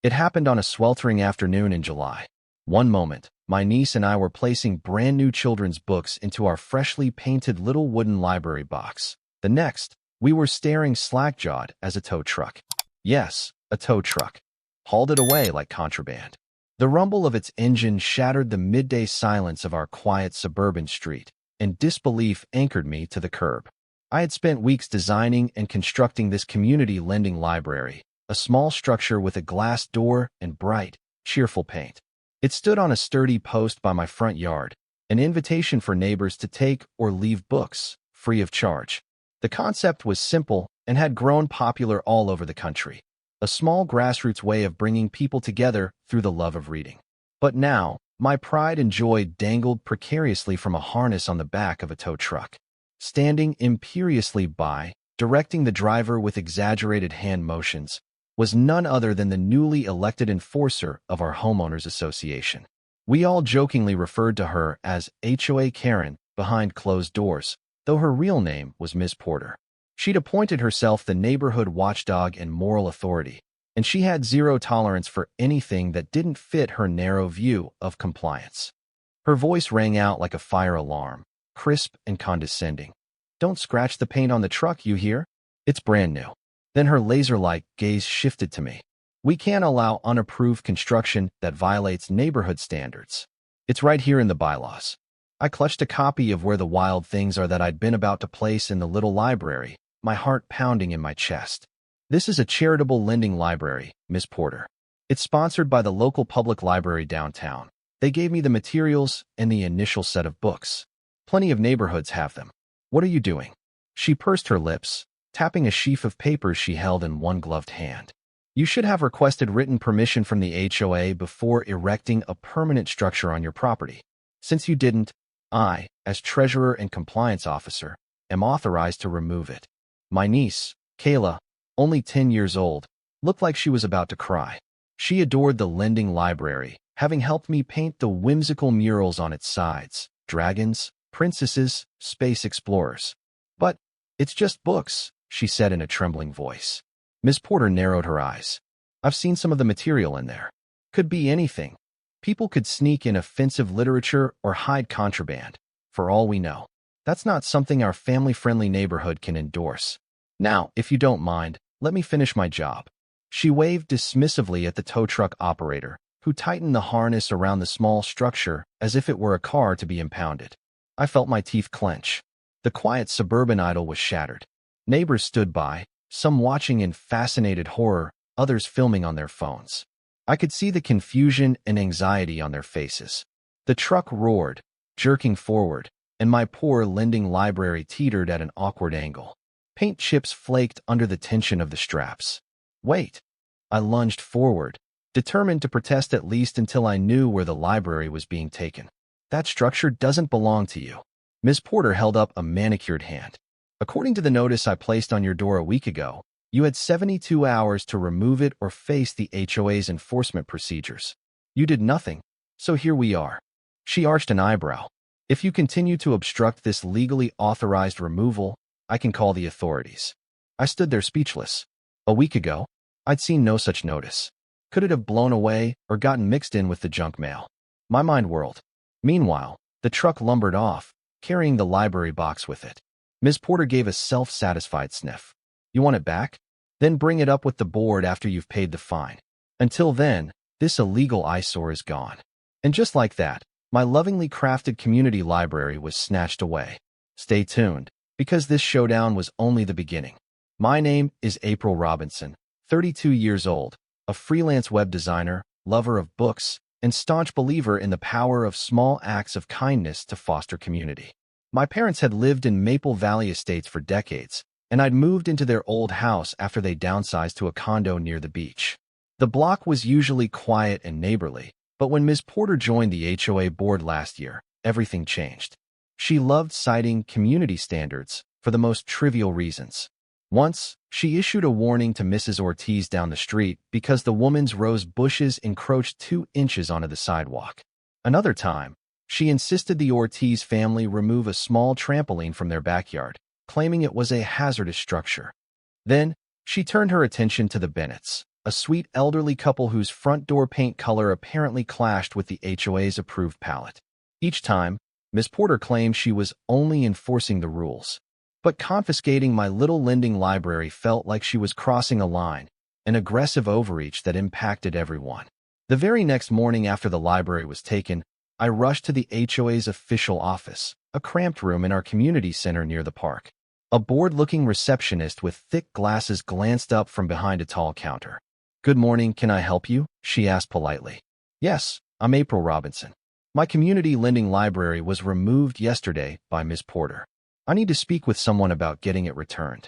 It happened on a sweltering afternoon in July. One moment, my niece and I were placing brand new children's books into our freshly painted little wooden library box. The next, we were staring slack-jawed as a tow truck. Yes, a tow truck. Hauled it away like contraband. The rumble of its engine shattered the midday silence of our quiet suburban street, and disbelief anchored me to the curb. I had spent weeks designing and constructing this community lending library, a small structure with a glass door and bright, cheerful paint. It stood on a sturdy post by my front yard, an invitation for neighbors to take or leave books, free of charge. The concept was simple and had grown popular all over the country, a small grassroots way of bringing people together through the love of reading. But now, my pride and joy dangled precariously from a harness on the back of a tow truck. Standing imperiously by, directing the driver with exaggerated hand motions, was none other than the newly elected enforcer of our homeowners association. We all jokingly referred to her as HOA Karen behind closed doors, though her real name was Ms. Porter. She'd appointed herself the neighborhood watchdog and moral authority, and she had zero tolerance for anything that didn't fit her narrow view of compliance. Her voice rang out like a fire alarm, crisp and condescending. "Don't scratch the paint on the truck, you hear? It's brand new." Then her laser-like gaze shifted to me. "We can't allow unapproved construction that violates neighborhood standards. It's right here in the bylaws." I clutched a copy of Where the Wild Things Are that I'd been about to place in the little library, my heart pounding in my chest. "This is a charitable lending library, Miss Porter. It's sponsored by the local public library downtown. They gave me the materials and the initial set of books. Plenty of neighborhoods have them. What are you doing?" She pursed her lips, tapping a sheaf of papers she held in one gloved hand. "You should have requested written permission from the HOA before erecting a permanent structure on your property. Since you didn't, I, as treasurer and compliance officer, am authorized to remove it." My niece, Kayla, only 10 years old, looked like she was about to cry. She adored the lending library, having helped me paint the whimsical murals on its sides: dragons, princesses, space explorers. "But it's just books," she said in a trembling voice. Miss Porter narrowed her eyes. "I've seen some of the material in there. Could be anything. People could sneak in offensive literature or hide contraband, for all we know. That's not something our family-friendly neighborhood can endorse. Now, if you don't mind, let me finish my job." She waved dismissively at the tow truck operator, who tightened the harness around the small structure as if it were a car to be impounded. I felt my teeth clench. The quiet suburban idyll was shattered. Neighbors stood by, some watching in fascinated horror, others filming on their phones. I could see the confusion and anxiety on their faces. The truck roared, jerking forward, and my poor lending library teetered at an awkward angle. Paint chips flaked under the tension of the straps. "Wait!" I lunged forward, determined to protest at least until I knew where the library was being taken. "That structure doesn't belong to you." Miss Porter held up a manicured hand. "According to the notice I placed on your door a week ago, you had 72 hours to remove it or face the HOA's enforcement procedures. You did nothing, so here we are." She arched an eyebrow. "If you continue to obstruct this legally authorized removal, I can call the authorities." I stood there speechless. A week ago, I'd seen no such notice. Could it have blown away or gotten mixed in with the junk mail? My mind whirled. Meanwhile, the truck lumbered off, carrying the library box with it. Ms. Porter gave a self-satisfied sniff. "You want it back? Then bring it up with the board after you've paid the fine. Until then, this illegal eyesore is gone." And just like that, my lovingly crafted community library was snatched away. Stay tuned, because this showdown was only the beginning. My name is April Robinson, 32 years old, a freelance web designer, lover of books, and staunch believer in the power of small acts of kindness to foster community. My parents had lived in Maple Valley Estates for decades, and I'd moved into their old house after they downsized to a condo near the beach. The block was usually quiet and neighborly, but when Ms. Porter joined the HOA board last year, everything changed. She loved citing community standards for the most trivial reasons. Once, she issued a warning to Mrs. Ortiz down the street because the woman's rose bushes encroached 2 inches onto the sidewalk. Another time, she insisted the Ortiz family remove a small trampoline from their backyard, claiming it was a hazardous structure. Then, she turned her attention to the Bennetts, a sweet elderly couple whose front door paint color apparently clashed with the HOA's approved palette. Each time, Miss Porter claimed she was only enforcing the rules. But confiscating my little lending library felt like she was crossing a line, an aggressive overreach that impacted everyone. The very next morning after the library was taken, I rushed to the HOA's official office, a cramped room in our community center near the park. A bored-looking receptionist with thick glasses glanced up from behind a tall counter. "Good morning, can I help you?" she asked politely. "Yes, I'm April Robinson. My community lending library was removed yesterday by Ms. Porter. I need to speak with someone about getting it returned."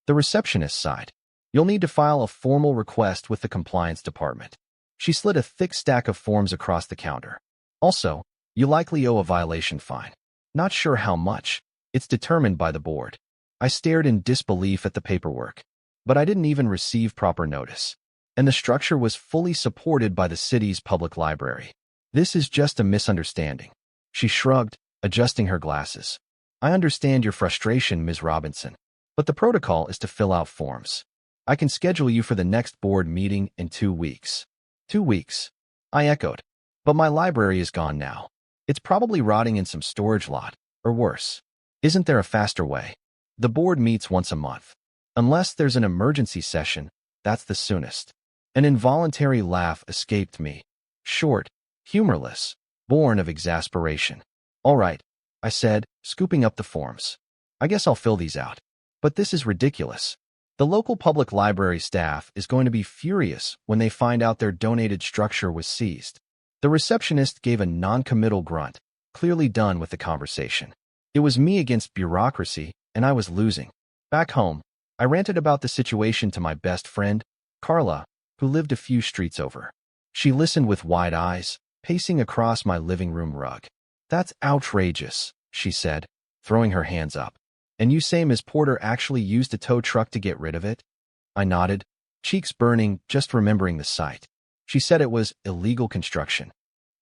The receptionist sighed. "You'll need to file a formal request with the compliance department." She slid a thick stack of forms across the counter. "Also, you likely owe a violation fine. Not sure how much. It's determined by the board." I stared in disbelief at the paperwork. But I didn't even receive proper notice. And the structure was fully supported by the city's public library. "This is just a misunderstanding." She shrugged, adjusting her glasses. "I understand your frustration, Ms. Robinson, but the protocol is to fill out forms. I can schedule you for the next board meeting in 2 weeks. 2 weeks? I echoed. But my library is gone now. It's probably rotting in some storage lot, or worse. Isn't there a faster way? The board meets once a month. Unless there's an emergency session, that's the soonest." An involuntary laugh escaped me. Short, humorless, born of exasperation. "All right," I said, scooping up the forms. "I guess I'll fill these out. But this is ridiculous. The local public library staff is going to be furious when they find out their donated structure was seized." The receptionist gave a non-committal grunt, clearly done with the conversation. It was me against bureaucracy, and I was losing. Back home, I ranted about the situation to my best friend, Carla, who lived a few streets over. She listened with wide eyes, pacing across my living room rug. "That's outrageous," she said, throwing her hands up. "And you say Ms. Porter actually used a tow truck to get rid of it?" I nodded, cheeks burning just remembering the site. She said it was illegal construction.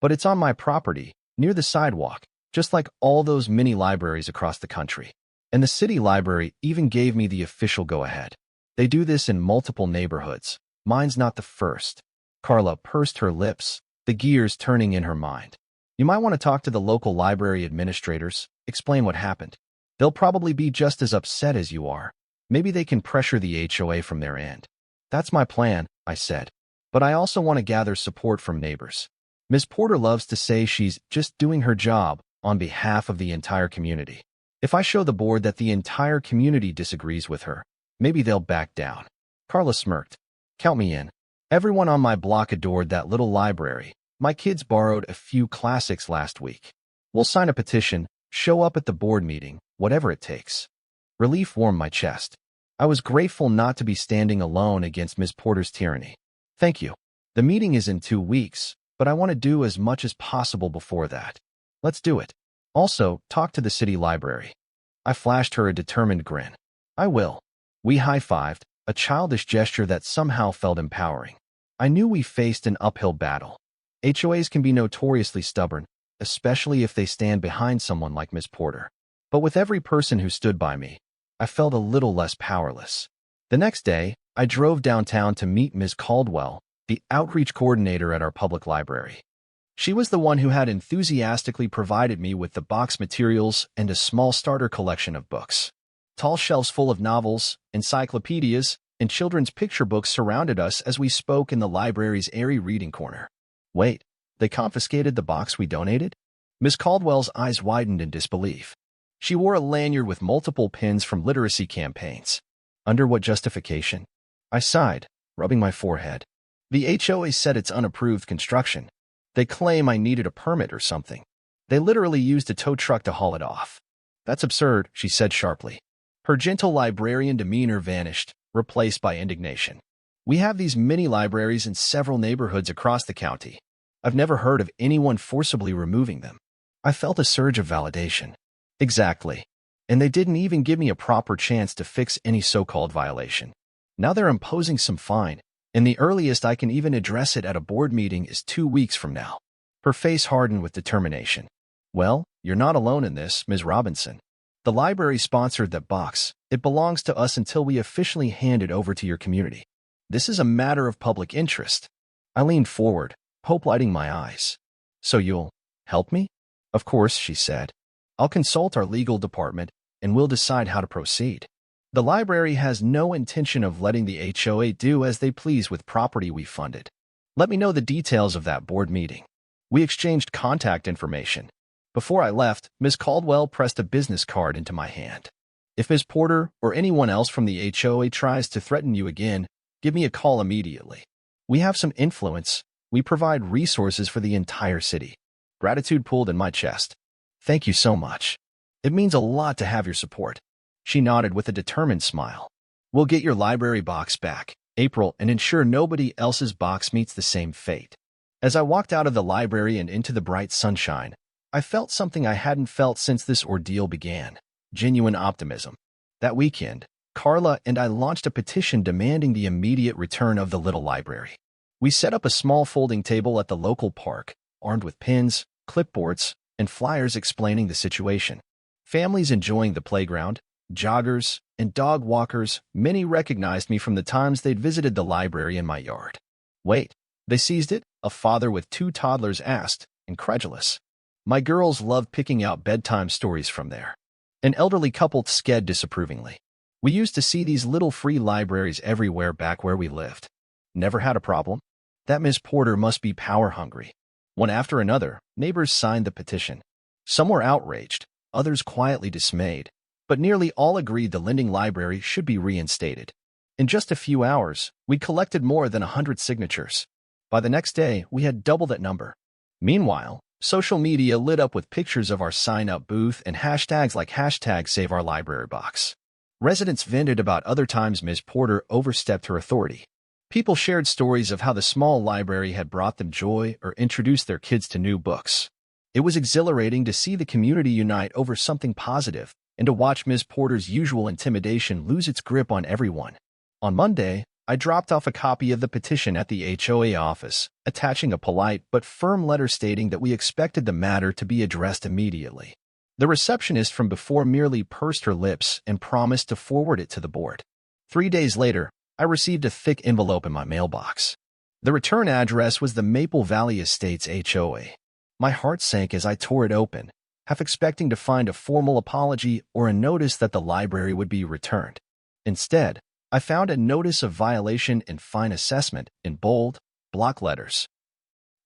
"But it's on my property, near the sidewalk, just like all those mini libraries across the country. And the city library even gave me the official go-ahead. They do this in multiple neighborhoods. Mine's not the first." Carla pursed her lips, the gears turning in her mind. "You might want to talk to the local library administrators, explain what happened. They'll probably be just as upset as you are. Maybe they can pressure the HOA from their end." "That's my plan," I said. "But I also want to gather support from neighbors. Ms. Porter loves to say she's just doing her job on behalf of the entire community. If I show the board that the entire community disagrees with her, maybe they'll back down." Carla smirked. "Count me in. Everyone on my block adored that little library. My kids borrowed a few classics last week. We'll sign a petition, show up at the board meeting, whatever it takes." Relief warmed my chest. I was grateful not to be standing alone against Ms. Porter's tyranny. "Thank you. The meeting is in 2 weeks, but I want to do as much as possible before that." "Let's do it. Also, talk to the city library." I flashed her a determined grin. "I will." We high-fived, a childish gesture that somehow felt empowering. I knew we faced an uphill battle. HOAs can be notoriously stubborn, especially if they stand behind someone like Ms. Porter. But with every person who stood by me, I felt a little less powerless. The next day, I drove downtown to meet Ms. Caldwell, the outreach coordinator at our public library. She was the one who had enthusiastically provided me with the box materials and a small starter collection of books. Tall shelves full of novels, encyclopedias, and children's picture books surrounded us as we spoke in the library's airy reading corner. "Wait, they confiscated the box we donated?" Miss Caldwell's eyes widened in disbelief. She wore a lanyard with multiple pins from literacy campaigns. "Under what justification?" I sighed, rubbing my forehead. "The HOA said it's unapproved construction. They claim I needed a permit or something. They literally used a tow truck to haul it off." "That's absurd," she said sharply. Her gentle librarian demeanor vanished, replaced by indignation. "We have these mini libraries in several neighborhoods across the county. I've never heard of anyone forcibly removing them." I felt a surge of validation. Exactly. And they didn't even give me a proper chance to fix any so-called violation. Now they're imposing some fine, and the earliest I can even address it at a board meeting is 2 weeks from now. Her face hardened with determination. "Well, you're not alone in this, Ms. Robinson. The library sponsored that box. It belongs to us until we officially hand it over to your community." This is a matter of public interest. I leaned forward, hope lighting my eyes. So you'll help me? Of course, she said. I'll consult our legal department and we'll decide how to proceed. The library has no intention of letting the HOA do as they please with property we funded. Let me know the details of that board meeting. We exchanged contact information. Before I left, Ms. Caldwell pressed a business card into my hand. If Ms. Porter or anyone else from the HOA tries to threaten you again, give me a call immediately. We have some influence. We provide resources for the entire city. Gratitude pulled in my chest. Thank you so much. It means a lot to have your support. She nodded with a determined smile. We'll get your library box back, April, and ensure nobody else's box meets the same fate. As I walked out of the library and into the bright sunshine, I felt something I hadn't felt since this ordeal began. Genuine optimism. That weekend, Carla and I launched a petition demanding the immediate return of the little library. We set up a small folding table at the local park, armed with pins, clipboards, and flyers explaining the situation. Families enjoying the playground, joggers, and dog walkers, many recognized me from the times they'd visited the library in my yard. Wait, they seized it? A father with 2 toddlers asked, incredulous. My girls loved picking out bedtime stories from there. An elderly couple sked disapprovingly. We used to see these little free libraries everywhere back where we lived. Never had a problem. That Miss Porter must be power-hungry. One after another, neighbors signed the petition. Some were outraged, others quietly dismayed, but nearly all agreed the lending library should be reinstated. In just a few hours, we collected more than 100 signatures. By the next day, we had double that number. Meanwhile, social media lit up with pictures of our sign-up booth and hashtags like #SaveOurLibraryBox. Residents vented about other times Ms. Porter overstepped her authority. People shared stories of how the small library had brought them joy or introduced their kids to new books. It was exhilarating to see the community unite over something positive and to watch Ms. Porter's usual intimidation lose its grip on everyone. On Monday, I dropped off a copy of the petition at the HOA office, attaching a polite but firm letter stating that we expected the matter to be addressed immediately. The receptionist from before merely pursed her lips and promised to forward it to the board. 3 days later, I received a thick envelope in my mailbox. The return address was the Maple Valley Estates HOA. My heart sank as I tore it open, half expecting to find a formal apology or a notice that the library would be returned. Instead, I found a notice of violation and fine assessment in bold, block letters.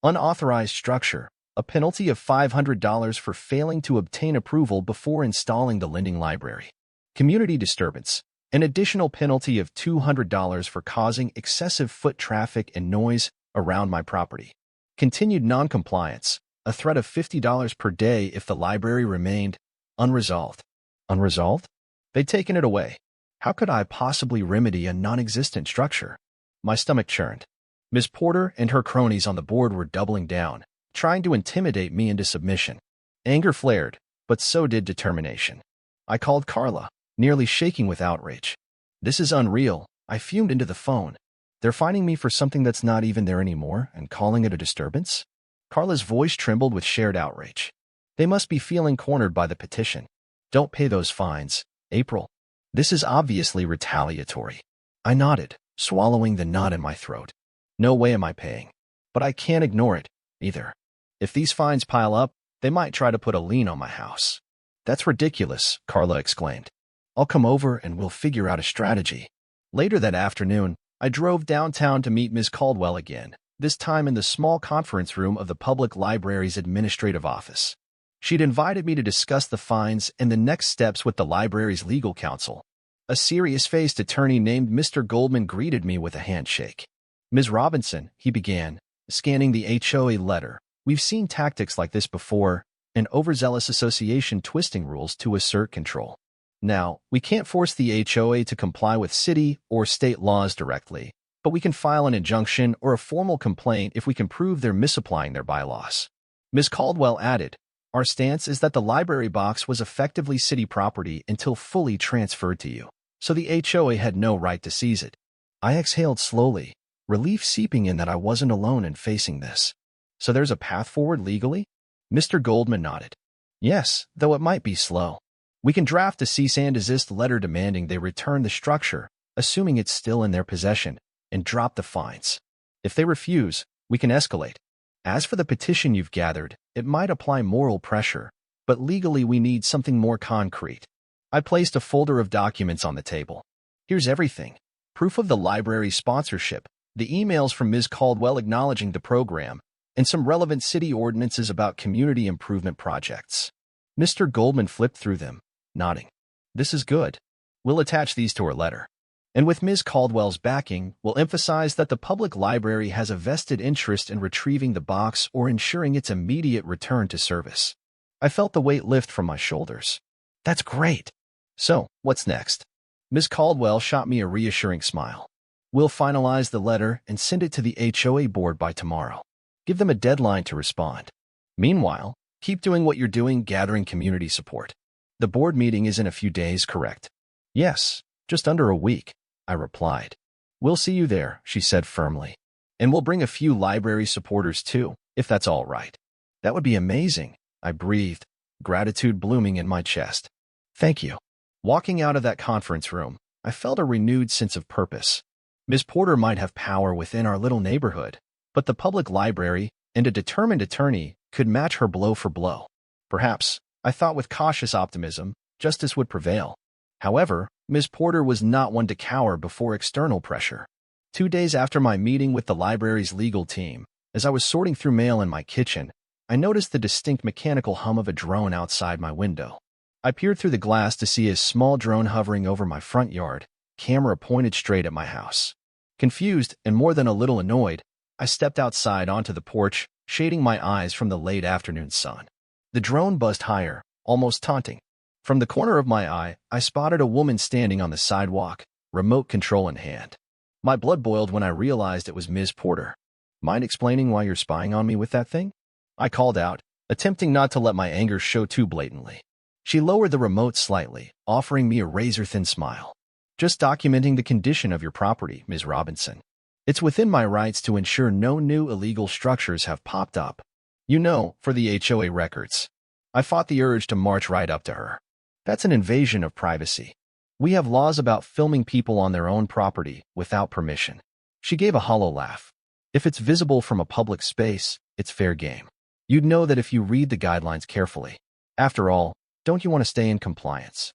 Unauthorized structure, a penalty of $500 for failing to obtain approval before installing the lending library. Community disturbance, an additional penalty of $200 for causing excessive foot traffic and noise around my property. Continued noncompliance, a threat of $50 per day if the library remained unresolved. Unresolved? They'd taken it away. How could I possibly remedy a non-existent structure? My stomach churned. Ms. Porter and her cronies on the board were doubling down, trying to intimidate me into submission. Anger flared, but so did determination. I called Carla, nearly shaking with outrage. This is unreal, I fumed into the phone. They're fining me for something that's not even there anymore and calling it a disturbance? Carla's voice trembled with shared outrage. They must be feeling cornered by the petition. Don't pay those fines, April. This is obviously retaliatory. I nodded, swallowing the knot in my throat. No way am I paying. But I can't ignore it, either. If these fines pile up, they might try to put a lien on my house. That's ridiculous, Carla exclaimed. I'll come over and we'll figure out a strategy. Later that afternoon, I drove downtown to meet Ms. Caldwell again, this time in the small conference room of the public library's administrative office. She'd invited me to discuss the fines and the next steps with the library's legal counsel. A serious-faced attorney named Mr. Goldman greeted me with a handshake. Ms. Robinson, he began, scanning the HOA letter. We've seen tactics like this before, an overzealous association twisting rules to assert control. Now, we can't force the HOA to comply with city or state laws directly, but we can file an injunction or a formal complaint if we can prove they're misapplying their bylaws. Ms. Caldwell added, our stance is that the library box was effectively city property until fully transferred to you, so the HOA had no right to seize it. I exhaled slowly, relief seeping in that I wasn't alone in facing this. So there's a path forward legally? Mr. Goldman nodded. Yes, though it might be slow. We can draft a cease and desist letter demanding they return the structure, assuming it's still in their possession. and drop the fines. If they refuse, we can escalate. As for the petition you've gathered, it might apply moral pressure, but legally we need something more concrete. I placed a folder of documents on the table. Here's everything. Proof of the library's sponsorship, the emails from Ms. Caldwell acknowledging the program, and some relevant city ordinances about community improvement projects. Mr. Goldman flipped through them, nodding. This is good. We'll attach these to her letter. And with Ms. Caldwell's backing, we'll emphasize that the public library has a vested interest in retrieving the box or ensuring its immediate return to service. I felt the weight lift from my shoulders. That's great. So, what's next? Ms. Caldwell shot me a reassuring smile. We'll finalize the letter and send it to the HOA board by tomorrow. Give them a deadline to respond. Meanwhile, keep doing what you're doing, gathering community support. The board meeting is in a few days, correct? Yes, just under a week, I replied. We'll see you there, she said firmly. And we'll bring a few library supporters too, if that's all right. That would be amazing, I breathed, gratitude blooming in my chest. Thank you. Walking out of that conference room, I felt a renewed sense of purpose. Ms. Porter might have power within our little neighborhood, but the public library and a determined attorney could match her blow for blow. Perhaps, I thought with cautious optimism, justice would prevail. However, Ms. Porter was not one to cower before external pressure. 2 days after my meeting with the library's legal team, as I was sorting through mail in my kitchen, I noticed the distinct mechanical hum of a drone outside my window. I peered through the glass to see a small drone hovering over my front yard, camera pointed straight at my house. Confused and more than a little annoyed, I stepped outside onto the porch, shading my eyes from the late afternoon sun. The drone buzzed higher, almost taunting. From the corner of my eye, I spotted a woman standing on the sidewalk, remote control in hand. My blood boiled when I realized it was Ms. Porter. Mind explaining why you're spying on me with that thing? I called out, attempting not to let my anger show too blatantly. She lowered the remote slightly, offering me a razor-thin smile. Just documenting the condition of your property, Ms. Robinson. It's within my rights to ensure no new illegal structures have popped up. You know, for the HOA records. I fought the urge to march right up to her. That's an invasion of privacy. We have laws about filming people on their own property without permission. She gave a hollow laugh. If it's visible from a public space, it's fair game. You'd know that if you read the guidelines carefully. After all, don't you want to stay in compliance?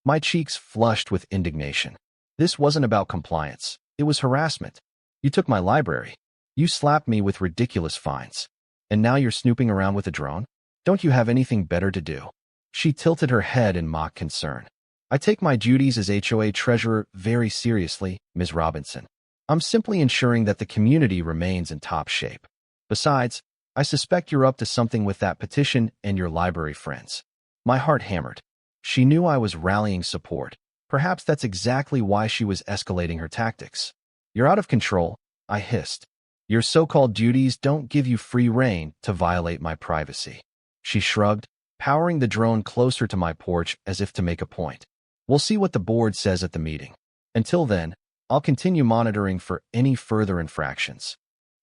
My cheeks flushed with indignation. This wasn't about compliance. It was harassment. You took my library. You slapped me with ridiculous fines. And now you're snooping around with a drone? Don't you have anything better to do? She tilted her head in mock concern. I take my duties as HOA treasurer very seriously, Ms. Robinson. I'm simply ensuring that the community remains in top shape. Besides, I suspect you're up to something with that petition and your library friends. My heart hammered. She knew I was rallying support. Perhaps that's exactly why she was escalating her tactics. You're out of control, I hissed. Your so-called duties don't give you free rein to violate my privacy. She shrugged, powering the drone closer to my porch as if to make a point. We'll see what the board says at the meeting. Until then, I'll continue monitoring for any further infractions.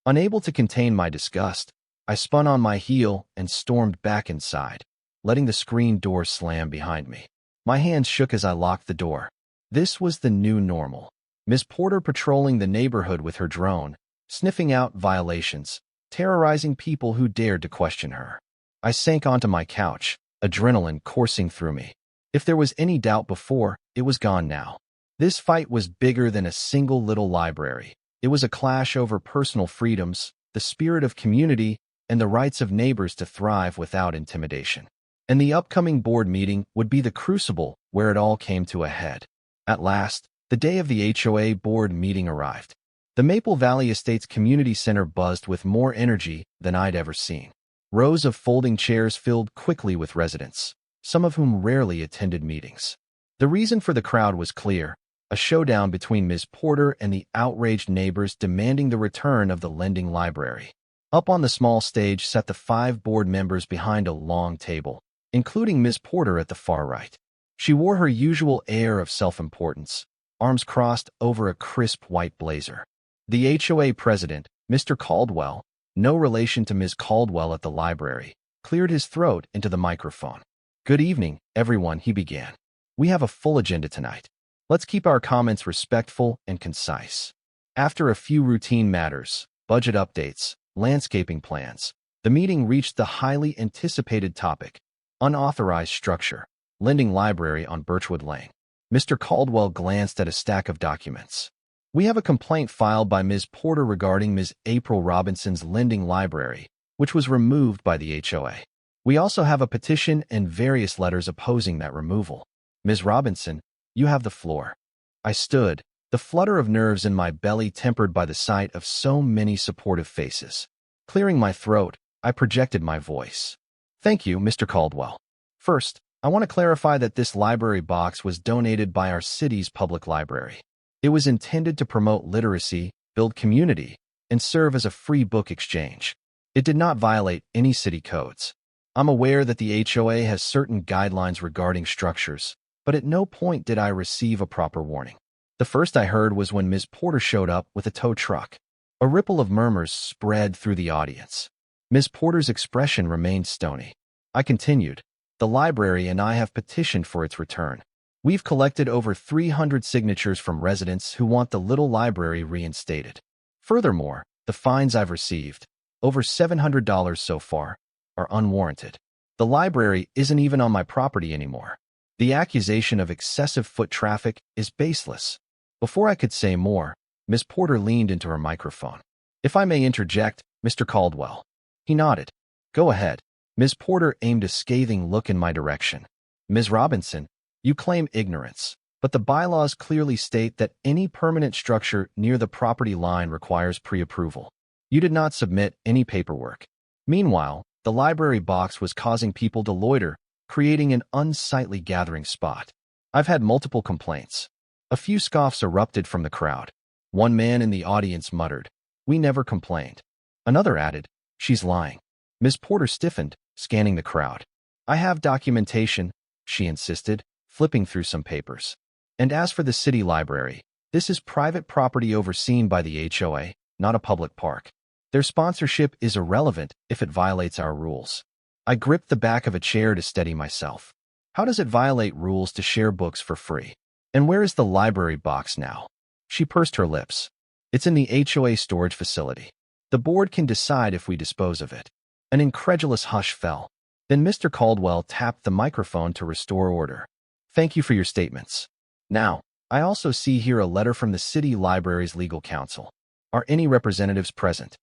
Unable to contain my disgust, I spun on my heel and stormed back inside, letting the screen door slam behind me. My hands shook as I locked the door. This was the new normal. Ms. Porter patrolling the neighborhood with her drone, sniffing out violations, terrorizing people who dared to question her. I sank onto my couch, adrenaline coursing through me. If there was any doubt before, it was gone now. This fight was bigger than a single little library. It was a clash over personal freedoms, the spirit of community, and the rights of neighbors to thrive without intimidation. And the upcoming board meeting would be the crucible where it all came to a head. At last, the day of the HOA board meeting arrived. The Maple Valley Estates Community Center buzzed with more energy than I'd ever seen. Rows of folding chairs filled quickly with residents, some of whom rarely attended meetings. The reason for the crowd was clear: a showdown between Ms. Porter and the outraged neighbors demanding the return of the lending library. Up on the small stage sat the 5 board members behind a long table, including Ms. Porter at the far right. She wore her usual air of self-importance, arms crossed over a crisp white blazer. The HOA president, Mr. Caldwell, no relation to Ms. Caldwell at the library, cleared his throat into the microphone. Good evening, everyone, he began. We have a full agenda tonight. Let's keep our comments respectful and concise. After a few routine matters, budget updates, landscaping plans, the meeting reached the highly anticipated topic, unauthorized structure, lending library on Birchwood Lane. Mr. Caldwell glanced at a stack of documents. We have a complaint filed by Ms. Porter regarding Ms. April Robinson's lending library, which was removed by the HOA. We also have a petition and various letters opposing that removal. Ms. Robinson, you have the floor. I stood, the flutter of nerves in my belly tempered by the sight of so many supportive faces. Clearing my throat, I projected my voice. Thank you, Mr. Caldwell. First, I want to clarify that this library box was donated by our city's public library. It was intended to promote literacy, build community, and serve as a free book exchange. It did not violate any city codes. I'm aware that the HOA has certain guidelines regarding structures, but at no point did I receive a proper warning. The first I heard was when Ms. Porter showed up with a tow truck. A ripple of murmurs spread through the audience. Ms. Porter's expression remained stony. I continued, the library and I have petitioned for its return. We've collected over 300 signatures from residents who want the little library reinstated. Furthermore, the fines I've received, over $700 so far, are unwarranted. The library isn't even on my property anymore. The accusation of excessive foot traffic is baseless. Before I could say more, Ms. Porter leaned into her microphone. If I may interject, Mr. Caldwell. He nodded. Go ahead. Ms. Porter aimed a scathing look in my direction. Ms. Robinson, you claim ignorance, but the bylaws clearly state that any permanent structure near the property line requires pre-approval. You did not submit any paperwork. Meanwhile, the library box was causing people to loiter, creating an unsightly gathering spot. I've had multiple complaints. A few scoffs erupted from the crowd. One man in the audience muttered, "We never complained." Another added, "She's lying." Ms. Porter stiffened, scanning the crowd. "I have documentation," she insisted, flipping through some papers. "And as for the city library, this is private property overseen by the HOA, not a public park. Their sponsorship is irrelevant if it violates our rules." I gripped the back of a chair to steady myself. How does it violate rules to share books for free? And where is the library box now? She pursed her lips. It's in the HOA storage facility. The board can decide if we dispose of it. An incredulous hush fell. Then Mr. Caldwell tapped the microphone to restore order. Thank you for your statements. Now, I also see here a letter from the city library's legal counsel. Are any representatives present?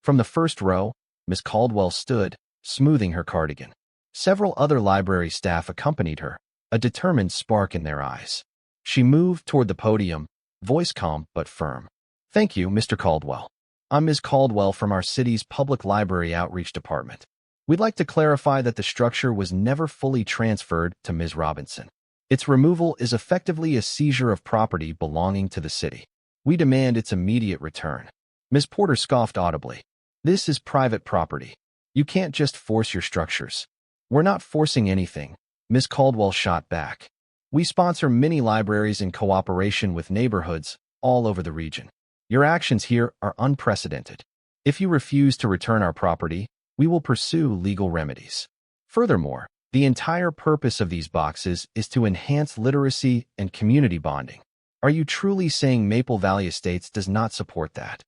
From the first row, Miss Caldwell stood, smoothing her cardigan. Several other library staff accompanied her, a determined spark in their eyes. She moved toward the podium, voice calm but firm. Thank you, Mr. Caldwell. I'm Ms. Caldwell from our city's Public Library Outreach Department. We'd like to clarify that the structure was never fully transferred to Ms. Robinson. Its removal is effectively a seizure of property belonging to the city. We demand its immediate return. Ms. Porter scoffed audibly. This is private property. You can't just force your structures. We're not forcing anything, Ms. Caldwell shot back. We sponsor many libraries in cooperation with neighborhoods all over the region. Your actions here are unprecedented. If you refuse to return our property, we will pursue legal remedies. Furthermore, the entire purpose of these boxes is to enhance literacy and community bonding. Are you truly saying Maple Valley Estates does not support that?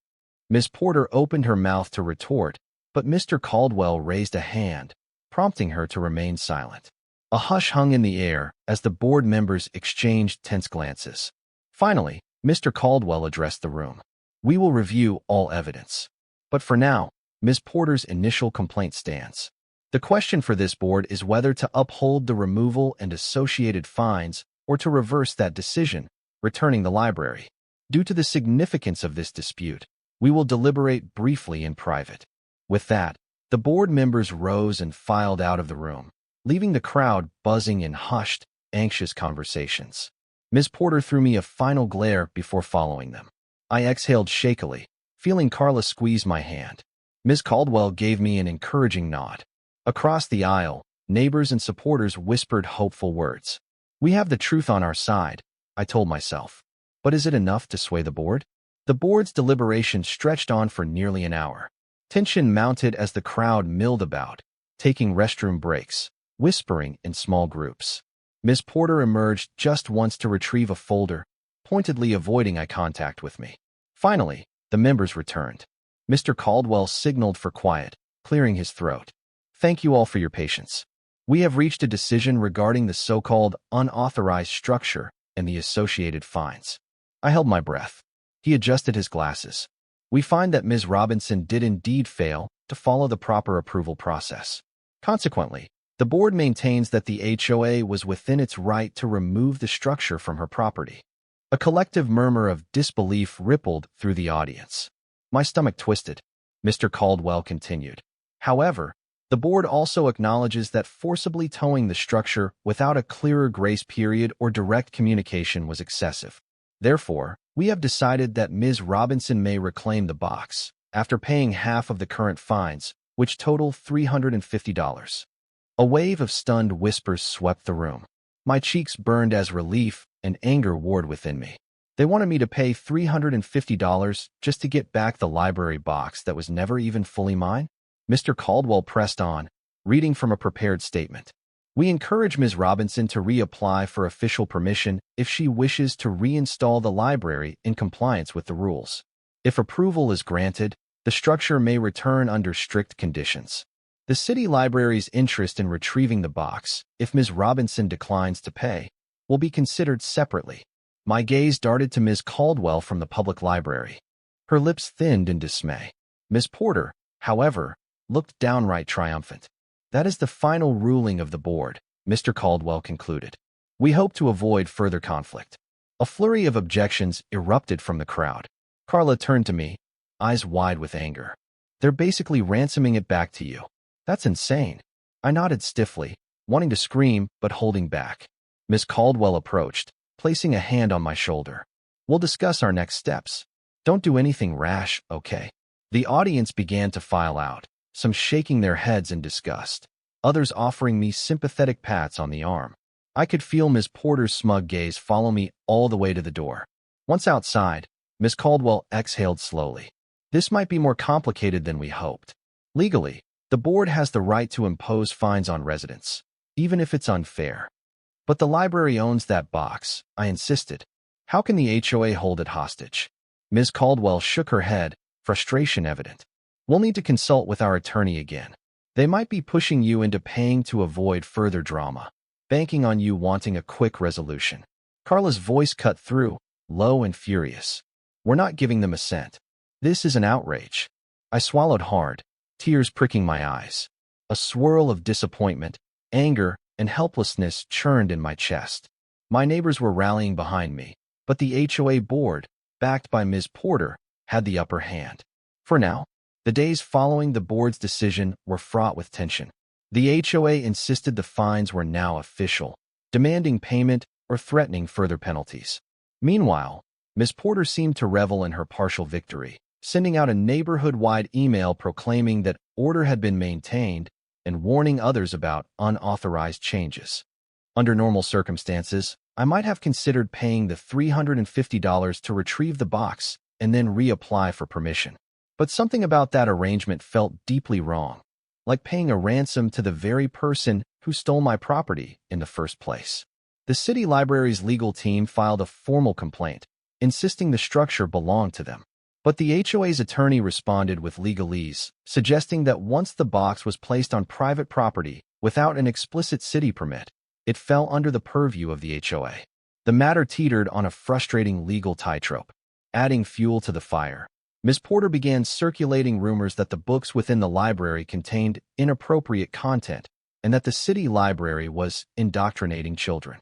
Ms. Porter opened her mouth to retort, but Mr. Caldwell raised a hand, prompting her to remain silent. A hush hung in the air as the board members exchanged tense glances. Finally, Mr. Caldwell addressed the room. We will review all evidence. But for now, Ms. Porter's initial complaint stands. The question for this board is whether to uphold the removal and associated fines or to reverse that decision, returning the library. Due to the significance of this dispute, we will deliberate briefly in private. With that, the board members rose and filed out of the room, leaving the crowd buzzing in hushed, anxious conversations. Ms. Porter threw me a final glare before following them. I exhaled shakily, feeling Carla squeeze my hand. Ms. Caldwell gave me an encouraging nod. Across the aisle, neighbors and supporters whispered hopeful words. We have the truth on our side, I told myself. But is it enough to sway the board? The board's deliberation stretched on for nearly an hour. Tension mounted as the crowd milled about, taking restroom breaks, whispering in small groups. Ms. Porter emerged just once to retrieve a folder, pointedly avoiding eye contact with me. Finally, the members returned. Mr. Caldwell signaled for quiet, clearing his throat. Thank you all for your patience. We have reached a decision regarding the so-called unauthorized structure and the associated fines. I held my breath. He adjusted his glasses. We find that Ms. Robinson did indeed fail to follow the proper approval process. Consequently, the board maintains that the HOA was within its right to remove the structure from her property. A collective murmur of disbelief rippled through the audience. My stomach twisted. Mr. Caldwell continued. However, the board also acknowledges that forcibly towing the structure without a clearer grace period or direct communication was excessive. Therefore, we have decided that Ms. Robinson may reclaim the box, after paying half of the current fines, which total $350. A wave of stunned whispers swept the room. My cheeks burned as relief and anger warred within me. They wanted me to pay $350 just to get back the library box that was never even fully mine? Mr. Caldwell pressed on, reading from a prepared statement. We encourage Ms. Robinson to reapply for official permission if she wishes to reinstall the library in compliance with the rules. If approval is granted, the structure may return under strict conditions. The city library's interest in retrieving the box, if Ms. Robinson declines to pay, will be considered separately. My gaze darted to Ms. Caldwell from the public library. Her lips thinned in dismay. Ms. Porter, however, looked downright triumphant. That is the final ruling of the board, Mr. Caldwell concluded. We hope to avoid further conflict. A flurry of objections erupted from the crowd. Carla turned to me, eyes wide with anger. They're basically ransoming it back to you. That's insane. I nodded stiffly, wanting to scream but holding back. Miss Caldwell approached, placing a hand on my shoulder. We'll discuss our next steps. Don't do anything rash, okay? The audience began to file out, some shaking their heads in disgust, others offering me sympathetic pats on the arm. I could feel Miss Porter's smug gaze follow me all the way to the door. Once outside, Miss Caldwell exhaled slowly. This might be more complicated than we hoped. Legally, the board has the right to impose fines on residents, even if it's unfair. But the library owns that box, I insisted. How can the HOA hold it hostage? Ms. Caldwell shook her head, frustration evident. We'll need to consult with our attorney again. They might be pushing you into paying to avoid further drama, banking on you wanting a quick resolution. Carla's voice cut through, low and furious. We're not giving them a cent. This is an outrage. I swallowed hard, tears pricking my eyes. A swirl of disappointment, anger, and helplessness churned in my chest. My neighbors were rallying behind me, but the HOA board, backed by Ms. Porter, had the upper hand. For now, the days following the board's decision were fraught with tension. The HOA insisted the fines were now official, demanding payment or threatening further penalties. Meanwhile, Ms. Porter seemed to revel in her partial victory, sending out a neighborhood-wide email proclaiming that order had been maintained and warning others about unauthorized changes. Under normal circumstances, I might have considered paying the $350 to retrieve the box and then reapply for permission. But something about that arrangement felt deeply wrong, like paying a ransom to the very person who stole my property in the first place. The city library's legal team filed a formal complaint, insisting the structure belonged to them. But the HOA's attorney responded with legalese, suggesting that once the box was placed on private property without an explicit city permit, it fell under the purview of the HOA. The matter teetered on a frustrating legal tightrope. Adding fuel to the fire, Ms. Porter began circulating rumors that the books within the library contained inappropriate content and that the city library was indoctrinating children.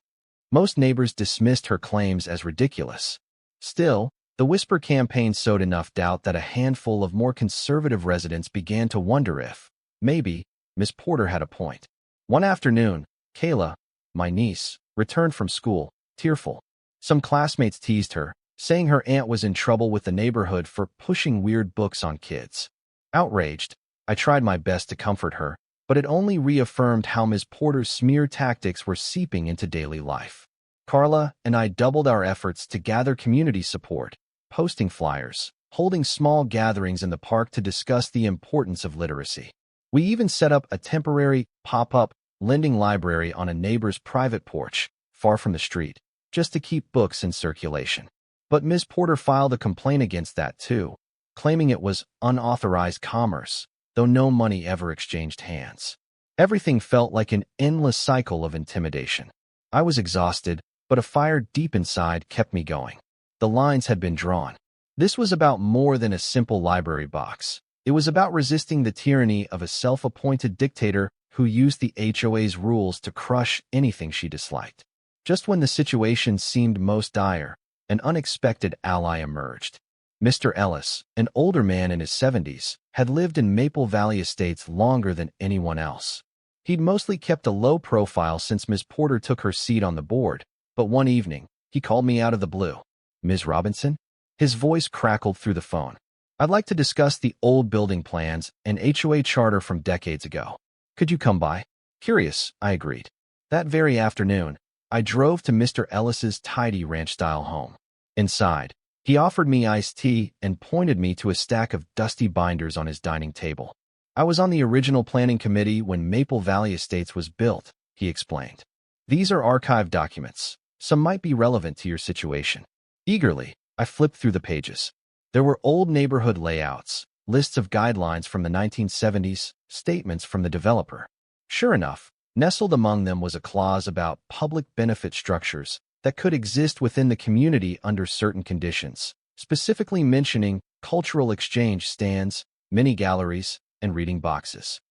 Most neighbors dismissed her claims as ridiculous. Still, the whisper campaign sowed enough doubt that a handful of more conservative residents began to wonder if, maybe, Miss Porter had a point. One afternoon, Kayla, my niece, returned from school, tearful. Some classmates teased her, saying her aunt was in trouble with the neighborhood for pushing weird books on kids. Outraged, I tried my best to comfort her, but it only reaffirmed how Ms. Porter's smear tactics were seeping into daily life. Carla and I doubled our efforts to gather community support, posting flyers, holding small gatherings in the park to discuss the importance of literacy. We even set up a temporary, pop-up, lending library on a neighbor's private porch, far from the street, just to keep books in circulation. But Ms. Porter filed a complaint against that too, claiming it was unauthorized commerce, though no money ever exchanged hands. Everything felt like an endless cycle of intimidation. I was exhausted, but a fire deep inside kept me going. The lines had been drawn. This was about more than a simple library box. It was about resisting the tyranny of a self-appointed dictator who used the HOA's rules to crush anything she disliked. Just when the situation seemed most dire, an unexpected ally emerged. Mr. Ellis, an older man in his 70s, had lived in Maple Valley Estates longer than anyone else. He'd mostly kept a low profile since Ms. Porter took her seat on the board, but one evening, he called me out of the blue. "Ms. Robinson?" His voice crackled through the phone. "I'd like to discuss the old building plans and HOA charter from decades ago. Could you come by?" Curious, I agreed. That very afternoon, I drove to Mr. Ellis's tidy ranch-style home. Inside, he offered me iced tea and pointed me to a stack of dusty binders on his dining table. "I was on the original planning committee when Maple Valley Estates was built," he explained. "These are archived documents. Some might be relevant to your situation." Eagerly, I flipped through the pages. There were old neighborhood layouts, lists of guidelines from the 1970s, statements from the developer. Sure enough, nestled among them was a clause about public benefit structures that could exist within the community under certain conditions, specifically mentioning cultural exchange stands, mini galleries, and reading boxes.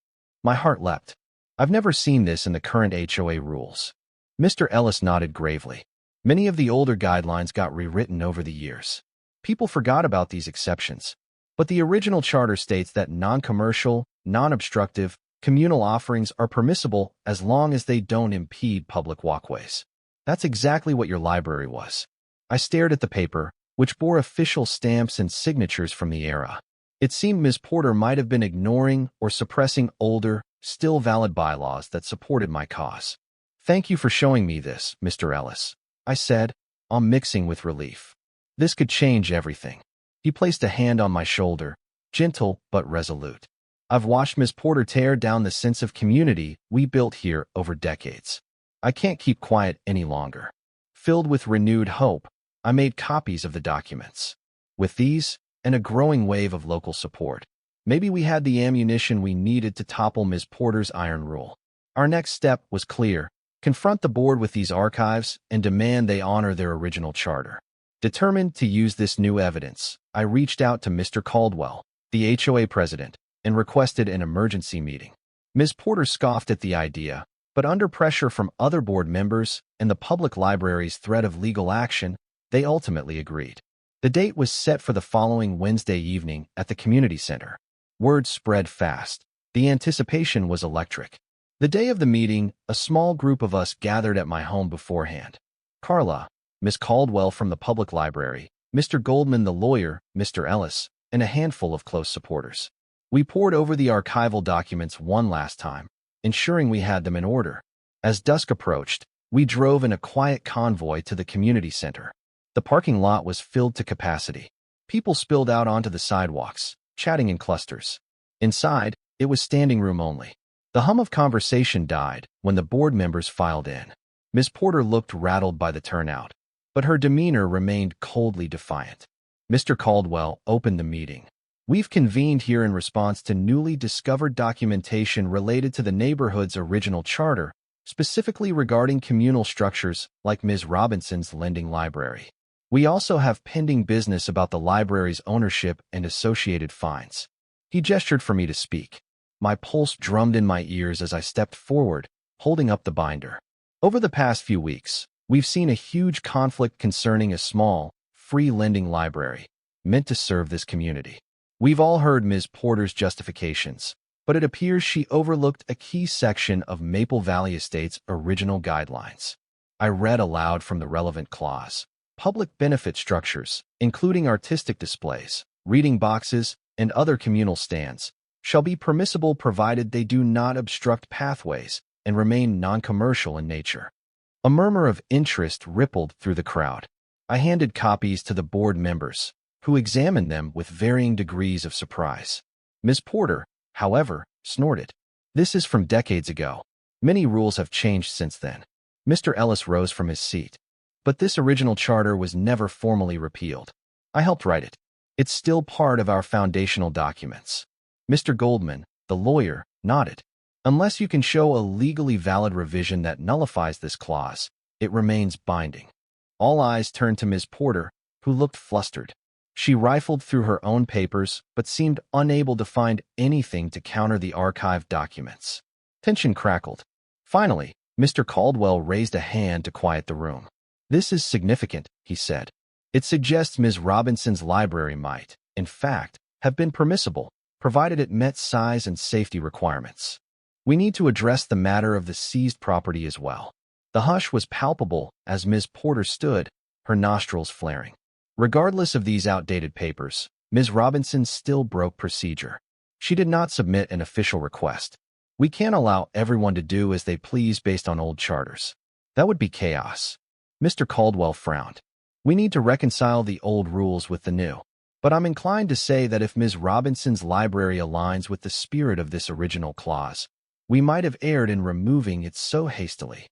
My heart leapt. I've never seen this in the current HOA rules. Mr. Ellis nodded gravely. Many of the older guidelines got rewritten over the years. People forgot about these exceptions. But the original charter states that non-commercial, non-obstructive, communal offerings are permissible as long as they don't impede public walkways. That's exactly what your library was. I stared at the paper, which bore official stamps and signatures from the era. It seemed Ms. Porter might have been ignoring or suppressing older, still valid bylaws that supported my cause. "Thank you for showing me this, Mr. Ellis," I said, mixing with relief. This could change everything. He placed a hand on my shoulder, gentle but resolute. "I've watched Ms. Porter tear down the sense of community we built here over decades. I can't keep quiet any longer." Filled with renewed hope, I made copies of the documents. With these, and a growing wave of local support, maybe we had the ammunition we needed to topple Ms. Porter's iron rule. Our next step was clear: confront the board with these archives and demand they honor their original charter. Determined to use this new evidence, I reached out to Mr. Caldwell, the HOA president, and requested an emergency meeting. Ms. Porter scoffed at the idea, but under pressure from other board members and the public library's threat of legal action, they ultimately agreed. The date was set for the following Wednesday evening at the community center. Word spread fast. The anticipation was electric. The day of the meeting, a small group of us gathered at my home beforehand. Carla, Miss Caldwell from the public library, Mr. Goldman the lawyer, Mr. Ellis, and a handful of close supporters. We pored over the archival documents one last time, ensuring we had them in order. As dusk approached, we drove in a quiet convoy to the community center. The parking lot was filled to capacity. People spilled out onto the sidewalks, chatting in clusters. Inside, it was standing room only. The hum of conversation died when the board members filed in. Ms. Porter looked rattled by the turnout, but her demeanor remained coldly defiant. Mr. Caldwell opened the meeting. "We've convened here in response to newly discovered documentation related to the neighborhood's original charter, specifically regarding communal structures like Ms. Robinson's lending library. We also have pending business about the library's ownership and associated fines." He gestured for me to speak. My pulse drummed in my ears as I stepped forward, holding up the binder. Over the past few weeks, we've seen a huge conflict concerning a small, free lending library meant to serve this community. We've all heard Ms. Porter's justifications, but it appears she overlooked a key section of Maple Valley Estate's original guidelines. I read aloud from the relevant clause. "Public benefit structures, including artistic displays, reading boxes, and other communal stands, shall be permissible provided they do not obstruct pathways and remain non-commercial in nature." A murmur of interest rippled through the crowd. I handed copies to the board members, who examined them with varying degrees of surprise. Ms. Porter, however, snorted. "This is from decades ago. Many rules have changed since then." Mr. Ellis rose from his seat. But this original charter was never formally repealed. I helped write it. It's still part of our foundational documents. Mr. Goldman, the lawyer, nodded. Unless you can show a legally valid revision that nullifies this clause, it remains binding. All eyes turned to Ms. Porter, who looked flustered. She rifled through her own papers, but seemed unable to find anything to counter the archived documents. Tension crackled. Finally, Mr. Caldwell raised a hand to quiet the room. "This is significant," he said. "It suggests Ms. Robinson's library might, in fact, have been permissible, provided it met size and safety requirements. We need to address the matter of the seized property as well." The hush was palpable as Ms. Porter stood, her nostrils flaring. Regardless of these outdated papers, Ms. Robinson still broke procedure. She did not submit an official request. We can't allow everyone to do as they please based on old charters. That would be chaos. Mr. Caldwell frowned. We need to reconcile the old rules with the new. But I'm inclined to say that if Ms. Robinson's library aligns with the spirit of this original clause, we might have erred in removing it so hastily.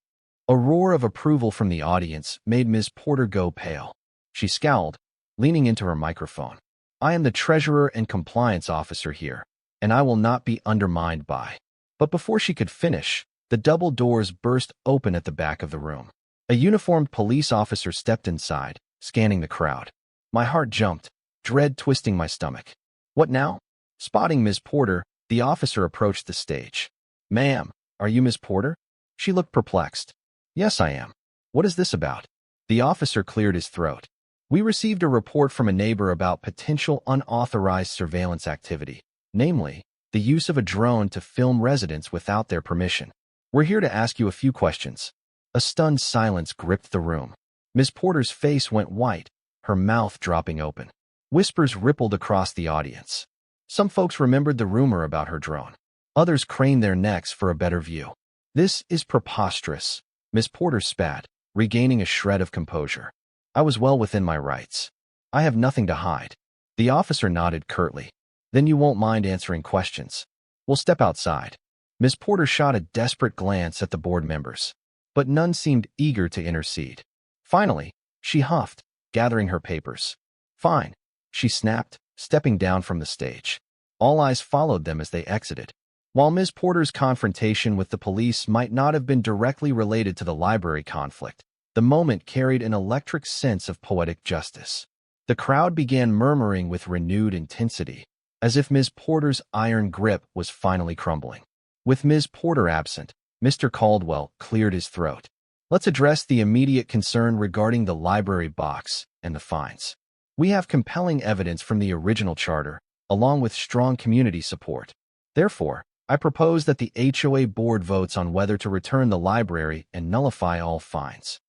A roar of approval from the audience made Ms. Porter go pale. She scowled, leaning into her microphone. "I am the treasurer and compliance officer here, and I will not be undermined by." But before she could finish, the double doors burst open at the back of the room. A uniformed police officer stepped inside, scanning the crowd. My heart jumped, dread twisting my stomach. "What now?" Spotting Ms. Porter, the officer approached the stage. "Ma'am, are you Ms. Porter?" She looked perplexed. "Yes, I am. What is this about?" The officer cleared his throat. "We received a report from a neighbor about potential unauthorized surveillance activity, namely, the use of a drone to film residents without their permission. We're here to ask you a few questions." A stunned silence gripped the room. Ms. Porter's face went white, her mouth dropping open. Whispers rippled across the audience. Some folks remembered the rumor about her drone. Others craned their necks for a better view. "This is preposterous," Ms. Porter spat, regaining a shred of composure. "I was well within my rights. I have nothing to hide." The officer nodded curtly. "Then you won't mind answering questions. We'll step outside." Ms. Porter shot a desperate glance at the board members, but none seemed eager to intercede. Finally, she huffed, gathering her papers. "Fine," she snapped, stepping down from the stage. All eyes followed them as they exited. While Ms. Porter's confrontation with the police might not have been directly related to the library conflict, the moment carried an electric sense of poetic justice. The crowd began murmuring with renewed intensity, as if Ms. Porter's iron grip was finally crumbling. With Ms. Porter absent, Mr. Caldwell cleared his throat. "Let's address the immediate concern regarding the library box and the fines. We have compelling evidence from the original charter, along with strong community support. Therefore, I propose that the HOA board votes on whether to return the library and nullify all fines."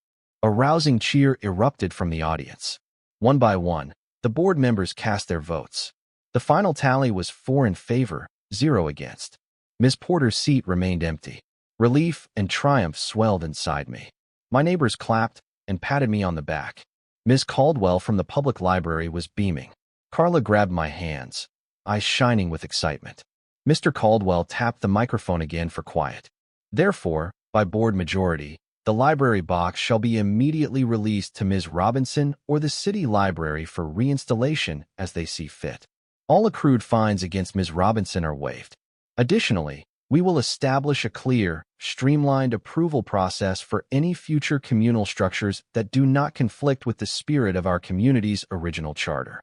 A rousing cheer erupted from the audience. One by one, the board members cast their votes. The final tally was 4 in favor, 0 against. Ms. Porter's seat remained empty. Relief and triumph swelled inside me. My neighbors clapped and patted me on the back. Ms. Caldwell from the public library was beaming. Carla grabbed my hands, eyes shining with excitement. Mr. Caldwell tapped the microphone again for quiet. "Therefore, by board majority, the library box shall be immediately released to Ms. Robinson or the city library for reinstallation as they see fit. All accrued fines against Ms. Robinson are waived. Additionally, we will establish a clear, streamlined approval process for any future communal structures that do not conflict with the spirit of our community's original charter."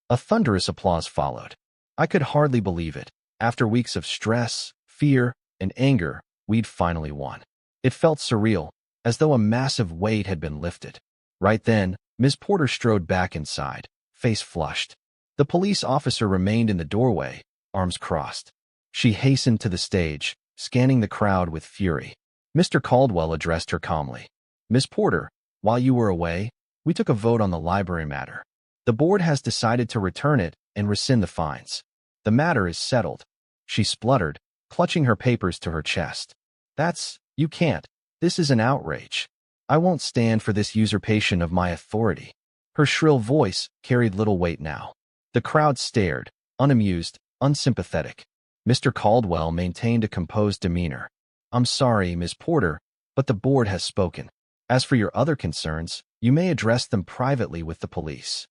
A thunderous applause followed. I could hardly believe it. After weeks of stress, fear, and anger, we'd finally won. It felt surreal, as though a massive weight had been lifted. Right then, Ms. Porter strode back inside, face flushed. The police officer remained in the doorway, arms crossed. She hastened to the stage, scanning the crowd with fury. Mr. Caldwell addressed her calmly. "Ms. Porter, while you were away, we took a vote on the library matter. The board has decided to return it and rescind the fines. The matter is settled." She spluttered, clutching her papers to her chest. You can't. This is an outrage. I won't stand for this usurpation of my authority." Her shrill voice carried little weight now. The crowd stared, unamused, unsympathetic. Mr. Caldwell maintained a composed demeanor. "I'm sorry, Ms. Porter, but the board has spoken. As for your other concerns, You may address them privately with the police."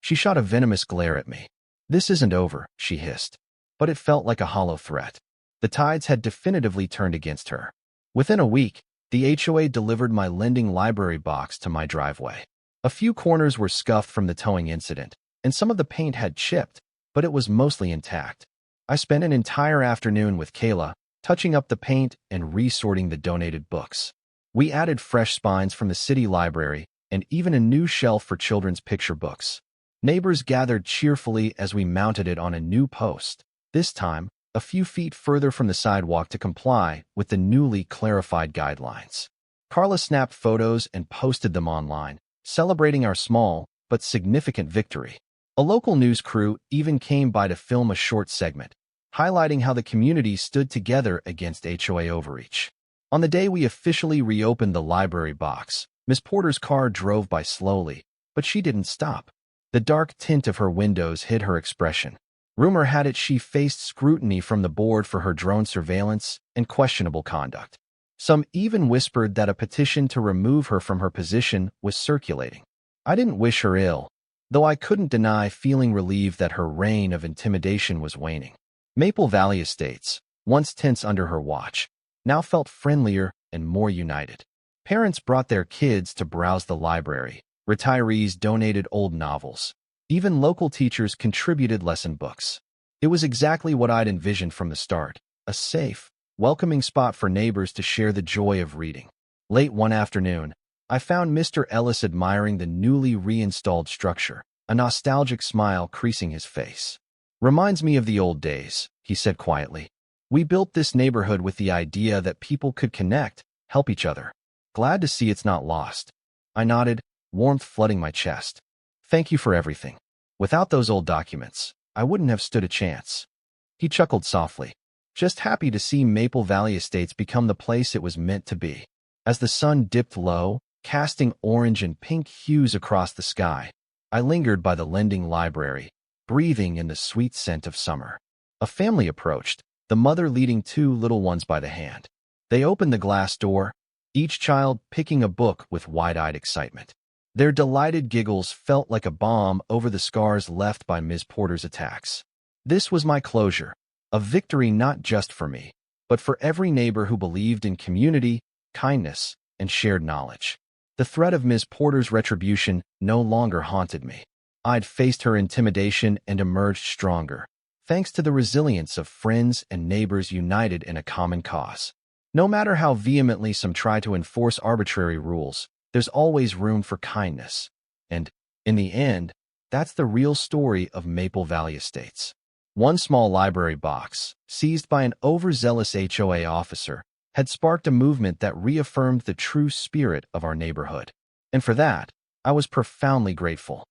She shot a venomous glare at me. "This isn't over," she hissed. But it felt like a hollow threat. The tides had definitively turned against her. Within a week, the HOA delivered my lending library box to my driveway. A few corners were scuffed from the towing incident, and some of the paint had chipped, but it was mostly intact. I spent an entire afternoon with Kayla, touching up the paint and resorting the donated books. We added fresh spines from the city library and even a new shelf for children's picture books. Neighbors gathered cheerfully as we mounted it on a new post, this time a few feet further from the sidewalk to comply with the newly clarified guidelines. Carla snapped photos and posted them online, celebrating our small but significant victory. A local news crew even came by to film a short segment, highlighting how the community stood together against HOA overreach. On the day we officially reopened the library box, Miss Porter's car drove by slowly, but she didn't stop. The dark tint of her windows hid her expression. Rumor had it she faced scrutiny from the board for her drone surveillance and questionable conduct. Some even whispered that a petition to remove her from her position was circulating. I didn't wish her ill, though I couldn't deny feeling relieved that her reign of intimidation was waning. Maple Valley Estates, once tense under her watch, now felt friendlier and more united. Parents brought their kids to browse the library. Retirees donated old novels. Even local teachers contributed lesson books. It was exactly what I'd envisioned from the start, a safe, welcoming spot for neighbors to share the joy of reading. Late one afternoon, I found Mr. Ellis admiring the newly reinstalled structure, a nostalgic smile creasing his face. "Reminds me of the old days," he said quietly. "We built this neighborhood with the idea that people could connect, help each other. Glad to see it's not lost." I nodded, warmth flooding my chest. "Thank you for everything. Without those old documents, I wouldn't have stood a chance." He chuckled softly. "Just happy to see Maple Valley Estates become the place it was meant to be." As the sun dipped low, casting orange and pink hues across the sky, I lingered by the lending library, breathing in the sweet scent of summer. A family approached, the mother leading two little ones by the hand. They opened the glass door, each child picking a book with wide-eyed excitement. Their delighted giggles felt like a balm over the scars left by Ms. Porter's attacks. This was my closure, a victory not just for me, but for every neighbor who believed in community, kindness, and shared knowledge. The threat of Ms. Porter's retribution no longer haunted me. I'd faced her intimidation and emerged stronger, thanks to the resilience of friends and neighbors united in a common cause. No matter how vehemently some try to enforce arbitrary rules, there's always room for kindness. And, in the end, that's the real story of Maple Valley Estates. One small library box, seized by an overzealous HOA officer, had sparked a movement that reaffirmed the true spirit of our neighborhood. And for that, I was profoundly grateful.